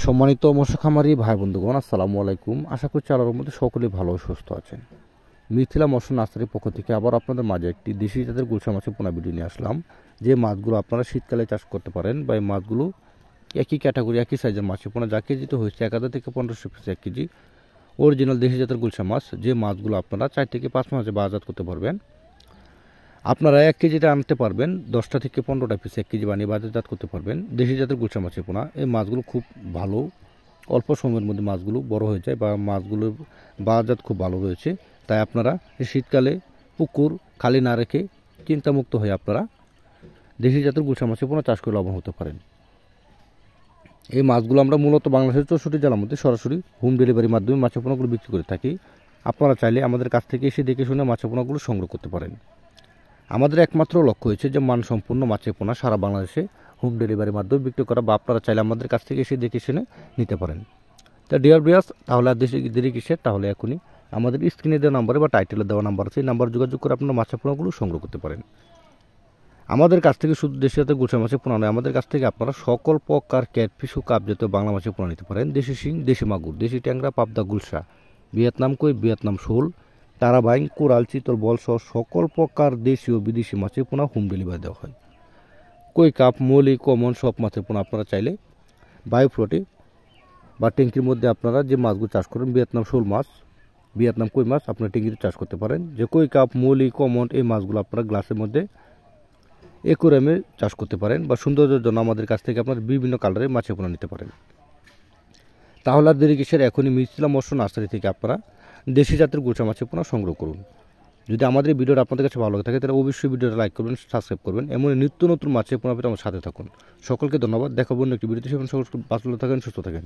সম্মানিত মৎস্য খামারি ভাই বন্ধুগণ, আসসালামু আলাইকুম। আশা করছি আল্লাহর মধ্যে সকলেই ভালো ও সুস্থ আছেন। মিথিলা মৎস্য নার্সারির পক্ষ থেকে আবার আপনাদের মাঝে একটি দেশি জাতের গুলশা মাছের পোনা ভিডিও নিয়ে আসলাম। যে মাছগুলো আপনারা শীতকালে চাষ করতে পারেন বা এই মাছগুলো একই ক্যাটাগরি একই সাইজের মাছের পোনা, যা কেজিতে হয়েছে 1000 থেকে 1500 পিস 1 কেজি অরিজিনাল দেশি জাতের গুলশা মাছ। যে মাছগুলো আপনারা 4 থেকে 5 মাসে বাজারজাত করতে পারবেন। আপনারা 1 কেজিটা আনতে পারবেন, 10টা থেকে 15টা পিস 1 কেজি বানিয়ে বাজারজাত করতে পারবেন। দেশি জাতের গুলশা মাছের পোনা, এই মাছগুলো খুব ভালো, অল্প সময়ের মধ্যে মাছগুলো বড় হয়ে যায় বা মাছগুলোর বাজারজাত খুব ভালো রয়েছে। তাই আপনারা শীতকালে পুকুর খালি না রেখে চিন্তামুক্ত হয়ে আপনারা দেশি জাতের গুলশা মাছের পোনা চাষ করে লাভবান হতে পারেন। এই মাছগুলো আমরা মূলত বাংলাদেশের 64 জেলার মধ্যে সরাসরি হোম ডেলিভারির মাধ্যমে মাছের পোনাগুলো বিক্রি করে থাকি। আপনারা চাইলে আমাদের কাছ থেকে এসে দেখে শুনে মাছের পোনাগুলো সংগ্রহ করতে পারেন। আমাদের একমাত্র লক্ষ্য হয়েছে যে মানসম্পন্ন মাছের পোনা সারা বাংলাদেশে হোম ডেলিভারির মাধ্যমে বিক্রি করা, বা আপনারা চাইলে আমাদের কাছ থেকে এসে দেখে শুনে নিতে পারেন। তা ডিয়ার ভিউয়ার্স, তাহলে আর দেরি কিসের, তাহলে এখনই আমাদের স্ক্রিনে দেওয়া নাম্বারে বা টাইটেলে দেওয়া নাম্বার আছে, এই নাম্বার যোগাযোগ করে আপনারা মাছের পোনাগুলো সংগ্রহ করতে পারেন। আমাদের কাছ থেকে শুধু দেশি জাতের গুলশা মাছের পোনা নয়, আমাদের কাছ থেকে আপনারা সকল প্রকার ক্যাটফিশ ও কাপ জাতীয় বাংলা মাছের পোনা নিতে পারেন। দেশি শিং, দেশি মাগুর, দেশি ট্যাংরা, পাবদা, গুলশা, ভিয়েতনাম কই, ভিয়েতনাম শোল, তারাবাইন, কোরাল, চিতল, বল সহ সকল প্রকার দেশি ও বিদেশি মাছের পোনা হোম ডেলিভারি দেওয়া হয়। কই কাপ, মলি, কমন সব মাছের পোনা আপনারা চাইলে বায়োফ্লোটে বা ট্যাঙ্কির মধ্যে আপনারা যে মাছগুলো চাষ করেন, ভিয়েতনাম শোল মাছ, ভিয়েতনাম কই মাছ আপনারা ট্যাঙ্কিতে চাষ করতে পারেন। যে কই কাপ, মলি, কমন এই মাছগুলো আপনারা গ্লাসের মধ্যে একুরিয়ামে চাষ করতে পারেন, বা সৌন্দর্যের জন্য আমাদের কাছ থেকে আপনারা বিভিন্ন কালারের মাছের পোনা নিতে পারেন। তাহলে আর দেরি কিসের, এখনই মিথিলা মৎস্য নার্সারি থেকে আপনারা দেশি জাতের গুলশা মাছের পোনা সংগ্রহ করুন। যদি আমাদের এই ভিডিওটা আপনাদের কাছে ভালো লাগে থাকে তাহলে অবশ্যই ভিডিওটা লাইক করবেন, সাবস্ক্রাইব করবেন। এমন নিত্য নতুন মাছের পোনা পেতে আমার সাথে থাকুন। সকলকে ধন্যবাদ। দেখাবো অন্য একটি ভিডিওতে। সকল ভালো থাকেন, সুস্থ থাকেন।